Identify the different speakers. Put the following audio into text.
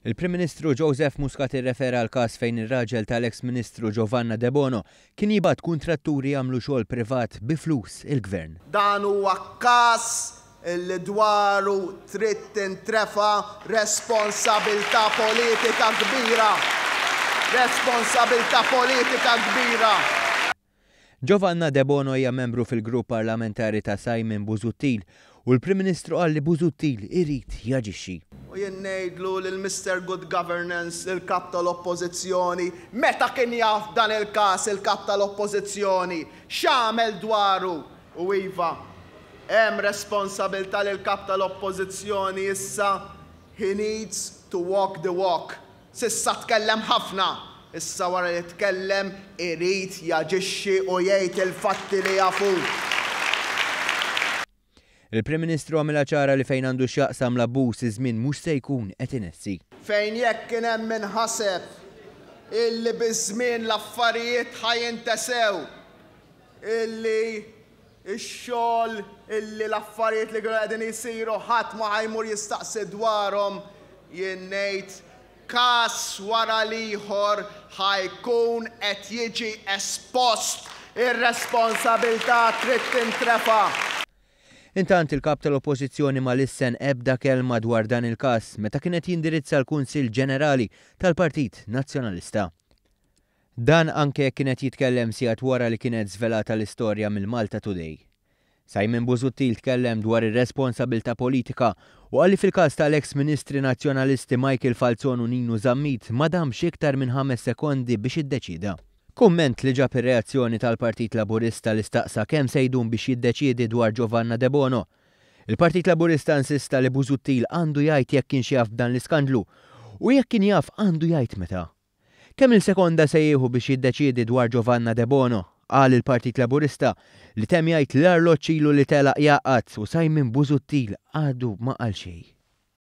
Speaker 1: Il-Prim Ministru Joseph Muscat irrefera għal każ fejn ir-raġel tal-eks Ministru Giovanna De Bono kien jibgħat kuntratturi jagħmlu xogħol privat bi flus il-Gvern.
Speaker 2: Dan huwa każ li dwaru trid tintrefa' responsabilità politika kbira. Responsabilità politika kbira.
Speaker 1: Giovanna De Bono hija membru fil-grupp parlamentari ta' Simon Busuttil u l-Prim Ministru qal li Busuttil irid jaġixxi.
Speaker 2: U jien ngħidlu lil Mr. Good Governance, il-kap tal-Oppożizzjoni, meta kien jaf dan il-każ il-kap tal-Oppożizzjoni, x'għamel dwaru u iva hemm responsabilità lil kap tal-Oppożizzjoni issa he needs to walk the walk. S'issa tkellem ħafna, issa wara li tkellem irid jaġixxi u jgħid il-fatti li jafu.
Speaker 1: Il-Prim Ministru għamilha ċara li fejn għandu x'jaqsam l-abbuż iż-żmien mhux se jkun qed inessi.
Speaker 2: Fejn jekk kien hemm minħaseb illi biż-żmien l-affarijiet ħajintesew, illi x-xogħol illi l-affarijiet li kienu qegħdin isiru ħadd ma ħajmur jistaqsi dwarhom, jien ngħid każ wara l-ieħor ħajkun qed jiġi espost, ir-responsabilità trid tintrefa'.
Speaker 1: Intant il-kap tal-Oppożizzjoni ma lissen ebda kelma dwar dan il-każ meta kienet jindirizza l-Kunsill Ġenerali tal-Partit Nazzjonalista. Dan anke kienet jitkellem sigħat wara li kienet żvelata l-istorja mill-Malta Today. Simon Busuttil tkellem dwar ir-responsabilità politika u għalli fil-każ tal-eks Ministri Nazzjonalisti Michael Falzon u Ninu Zammit ma damx iktar minn 5 sekondi biex iddeċida. Kumment li ġab ir-reazzjoni tal-Partit Laburista li staqsa kemm se jdum biex jiddeċiedi dwar Giovanna De Bono. Il-Partit Laburista insista li Busuttil għandu jgħid jekk kienx jaf dan l-iskandlu u jekk kien jaf għandu jgħid meta. Kemm il-sekonda se jieħu biex jiddeċiedi dwar Giovanna De Bono, qal il-Partit Laburista li temm jgħid l-arloġġ ilu li telaq jaqgħad u Simon Busuttil għadu ma qal xejn.